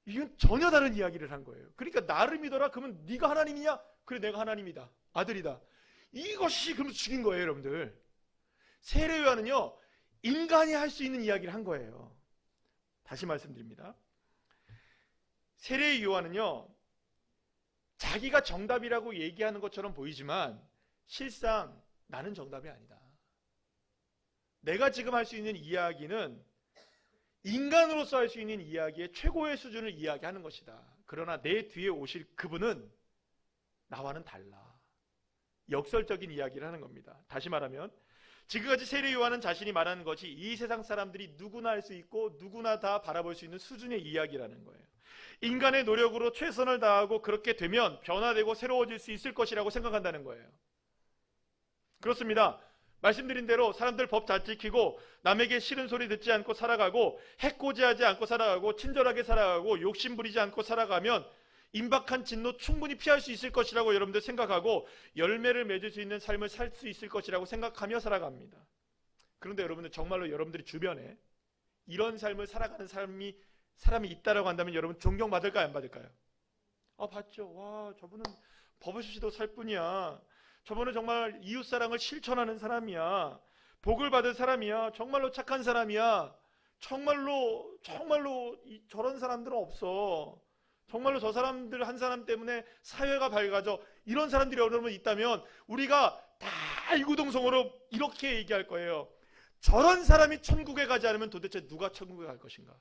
이건 전혀 다른 이야기를 한 거예요. 그러니까 나를 믿어라. 그러면 네가 하나님이냐? 그래, 내가 하나님이다, 아들이다. 이것이 그럼 죽인 거예요, 여러분들. 세례 요한은요, 인간이 할 수 있는 이야기를 한 거예요. 다시 말씀드립니다. 세례 요한은요, 자기가 정답이라고 얘기하는 것처럼 보이지만 실상 나는 정답이 아니다. 내가 지금 할 수 있는 이야기는 인간으로서 할 수 있는 이야기의 최고의 수준을 이야기하는 것이다. 그러나 내 뒤에 오실 그분은 나와는 달라. 역설적인 이야기를 하는 겁니다. 다시 말하면 지금까지 세례 요한은 자신이 말하는 것이 이 세상 사람들이 누구나 할 수 있고 누구나 다 바라볼 수 있는 수준의 이야기라는 거예요. 인간의 노력으로 최선을 다하고 그렇게 되면 변화되고 새로워질 수 있을 것이라고 생각한다는 거예요. 그렇습니다. 말씀드린 대로 사람들 법 잘 지키고 남에게 싫은 소리 듣지 않고 살아가고 해코지하지 않고 살아가고 친절하게 살아가고 욕심 부리지 않고 살아가면 임박한 진노 충분히 피할 수 있을 것이라고 여러분들 생각하고 열매를 맺을 수 있는 삶을 살 수 있을 것이라고 생각하며 살아갑니다. 그런데 여러분들 정말로 여러분들이 주변에 이런 삶을 살아가는 사람이 있다라고 한다면 여러분 존경받을까요, 안 받을까요? 받죠. 와, 저분은 버릇이도 살 뿐이야. 저분은 정말 이웃사랑을 실천하는 사람이야. 복을 받은 사람이야. 정말로 착한 사람이야. 정말로 저런 사람들은 없어. 정말로 저 사람들 한 사람 때문에 사회가 밝아져. 이런 사람들이 여러분 있다면 우리가 다 이구동성으로 이렇게 얘기할 거예요. 저런 사람이 천국에 가지 않으면 도대체 누가 천국에 갈 것인가?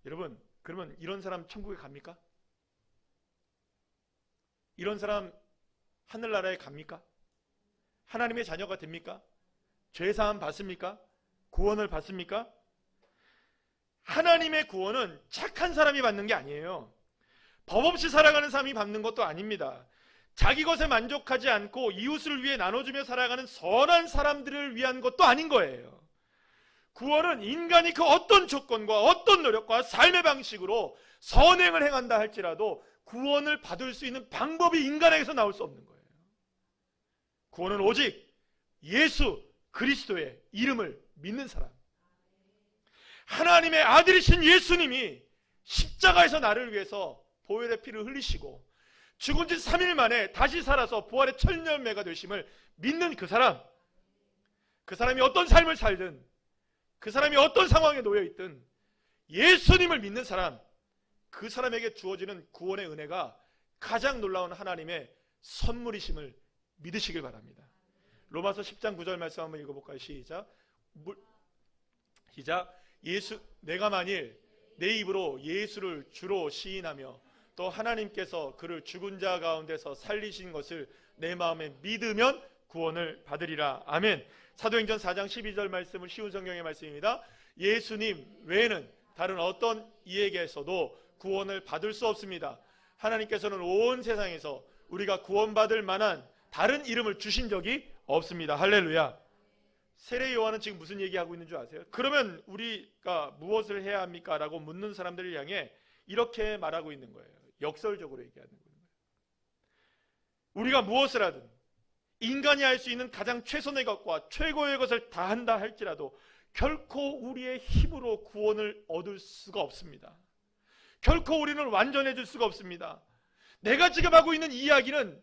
여러분, 그러면 이런 사람 천국에 갑니까? 이런 사람 하늘나라에 갑니까? 하나님의 자녀가 됩니까? 죄사함 받습니까? 구원을 받습니까? 하나님의 구원은 착한 사람이 받는 게 아니에요. 법 없이 살아가는 사람이 받는 것도 아닙니다. 자기 것에 만족하지 않고 이웃을 위해 나눠주며 살아가는 선한 사람들을 위한 것도 아닌 거예요. 구원은 인간이 그 어떤 조건과 어떤 노력과 삶의 방식으로 선행을 행한다 할지라도 구원을 받을 수 있는 방법이 인간에게서 나올 수 없는 거예요. 구원은 오직 예수 그리스도의 이름을 믿는 사람, 하나님의 아들이신 예수님이 십자가에서 나를 위해서 보혈의 피를 흘리시고 죽은 지 3일 만에 다시 살아서 부활의 첫 열매가 되심을 믿는 그 사람, 그 사람이 어떤 삶을 살든 그 사람이 어떤 상황에 놓여 있든 예수님을 믿는 사람, 그 사람에게 주어지는 구원의 은혜가 가장 놀라운 하나님의 선물이심을 믿으시길 바랍니다. 로마서 10장 9절 말씀 한번 읽어볼까요? 시작. 내가 만일 내 입으로 예수를 주로 시인하며 또 하나님께서 그를 죽은 자 가운데서 살리신 것을 내 마음에 믿으면 구원을 받으리라. 아멘. 사도행전 4장 12절 말씀은 쉬운 성경의 말씀입니다. 예수님 외에는 다른 어떤 이에게서도 구원을 받을 수 없습니다. 하나님께서는 온 세상에서 우리가 구원받을 만한 다른 이름을 주신 적이 없습니다. 할렐루야. 세례 요한은 지금 무슨 얘기하고 있는 줄 아세요? 그러면 우리가 무엇을 해야 합니까? 라고 묻는 사람들을 향해 이렇게 말하고 있는 거예요. 역설적으로 얘기하는 거예요. 우리가 무엇을 하든 인간이 할 수 있는 가장 최선의 것과 최고의 것을 다 한다 할지라도 결코 우리의 힘으로 구원을 얻을 수가 없습니다. 결코 우리는 완전해질 수가 없습니다. 내가 지금 하고 있는 이야기는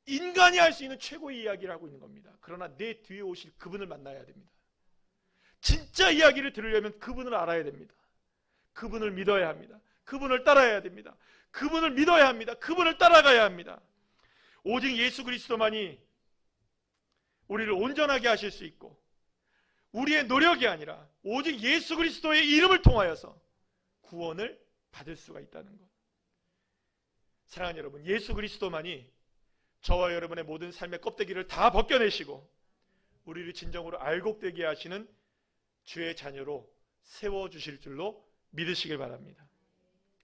인간이 할 수 있는 최고의 이야기를 하고 있는 겁니다. 그러나 내 뒤에 오실 그분을 만나야 됩니다. 진짜 이야기를 들으려면 그분을 알아야 됩니다. 그분을 믿어야 합니다. 그분을 따라야 됩니다. 그분을 믿어야 합니다. 그분을 따라가야 합니다. 오직 예수 그리스도만이 우리를 온전하게 하실 수 있고 우리의 노력이 아니라 오직 예수 그리스도의 이름을 통하여서 구원을 받을 수가 있다는 것. 사랑하는 여러분, 예수 그리스도만이 저와 여러분의 모든 삶의 껍데기를 다 벗겨내시고 우리를 진정으로 알곡되게 하시는 주의 자녀로 세워주실 줄로 믿으시길 바랍니다.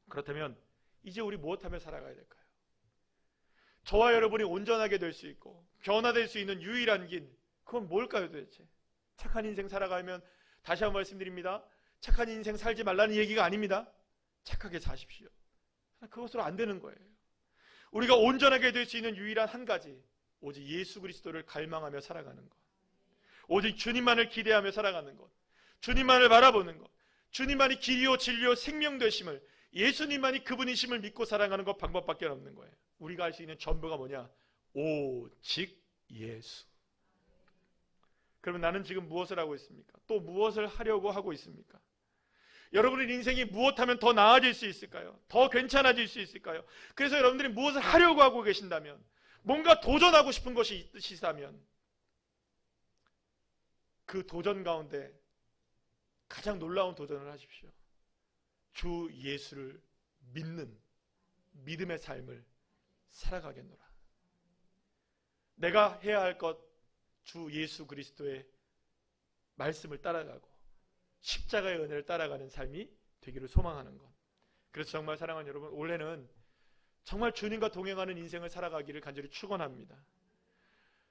그렇다면 이제 우리 무엇하며 살아가야 될까요? 저와 여러분이 온전하게 될 수 있고 변화될 수 있는 유일한 길, 그건 뭘까요 도대체? 착한 인생 살아가면, 다시 한번 말씀드립니다, 착한 인생 살지 말라는 얘기가 아닙니다. 착하게 사십시오. 그것으로 안 되는 거예요. 우리가 온전하게 될 수 있는 유일한 한 가지, 오직 예수 그리스도를 갈망하며 살아가는 것, 오직 주님만을 기대하며 살아가는 것, 주님만을 바라보는 것, 주님만이 길이요 진리요 생명 되심을, 예수님만이 그분이심을 믿고 살아가는 것 방법밖에 없는 거예요. 우리가 할 수 있는 전부가 뭐냐? 오직 예수. 그러면 나는 지금 무엇을 하고 있습니까? 또 무엇을 하려고 하고 있습니까? 여러분의 인생이 무엇하면 더 나아질 수 있을까요? 더 괜찮아질 수 있을까요? 그래서 여러분들이 무엇을 하려고 하고 계신다면, 뭔가 도전하고 싶은 것이 있으시다면 그 도전 가운데 가장 놀라운 도전을 하십시오. 주 예수를 믿는 믿음의 삶을 살아가겠노라. 내가 해야 할 것, 주 예수 그리스도의 말씀을 따라가고 십자가의 은혜를 따라가는 삶이 되기를 소망하는 것. 그래서 정말 사랑하는 여러분, 올해는 정말 주님과 동행하는 인생을 살아가기를 간절히 축원합니다.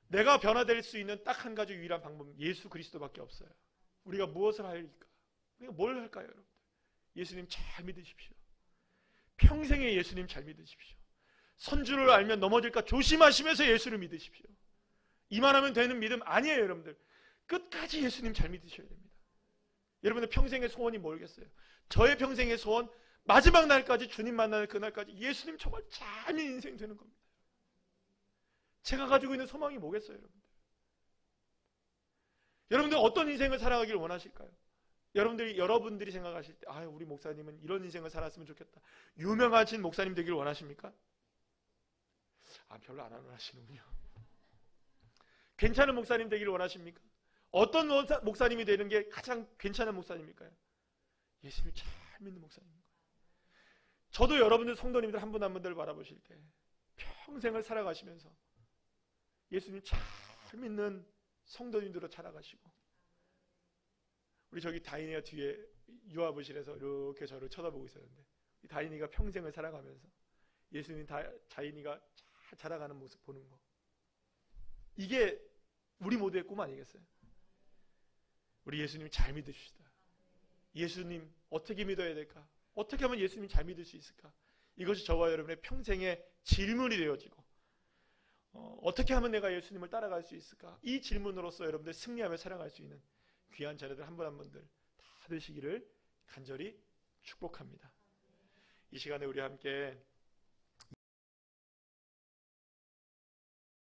내가 변화될 수 있는 딱 한 가지 유일한 방법은 예수 그리스도밖에 없어요. 우리가 무엇을 할까? 우리가 뭘 할까요, 여러분? 예수님 잘 믿으십시오. 평생에 예수님 잘 믿으십시오. 선주를 알면 넘어질까 조심하시면서 예수를 믿으십시오. 이만하면 되는 믿음 아니에요, 여러분들. 끝까지 예수님 잘 믿으셔야 됩니다. 여러분의 평생의 소원이 뭐겠어요? 저의 평생의 소원, 마지막 날까지, 주님 만나는 그날까지 예수님 정말 잘 믿는 인생 되는 겁니다. 제가 가지고 있는 소망이 뭐겠어요, 여러분들? 여러분들 어떤 인생을 살아가기를 원하실까요? 여러분들이 생각하실 때, 아, 우리 목사님은 이런 인생을 살았으면 좋겠다, 유명하신 목사님 되기를 원하십니까? 아, 별로 안 원하시는군요. 괜찮은 목사님 되기를 원하십니까? 어떤 목사님이 되는 게 가장 괜찮은 목사님일까요? 예수님을 잘 믿는 목사님입니다. 저도 여러분들 성도님들 한 분 한 분들 바라보실 때 평생을 살아가시면서 예수님 잘 믿는 성도님들로 살아가시고, 우리 저기 다인이가 뒤에 유아부실에서 이렇게 저를 쳐다보고 있었는데, 이 다인이가 평생을 살아가면서 예수님 다인이가 잘 자라가는 모습 보는 거, 이게 우리 모두의 꿈 아니겠어요? 우리 예수님 잘 믿으십시다. 예수님 어떻게 믿어야 될까? 어떻게 하면 예수님 잘 믿을 수 있을까? 이것이 저와 여러분의 평생의 질문이 되어지고, 어떻게 하면 내가 예수님을 따라갈 수 있을까? 이 질문으로서 여러분들 승리하며 살아갈 수 있는 귀한 자녀들 한 분 한 분들 다 되시기를 간절히 축복합니다. 이 시간에 우리 함께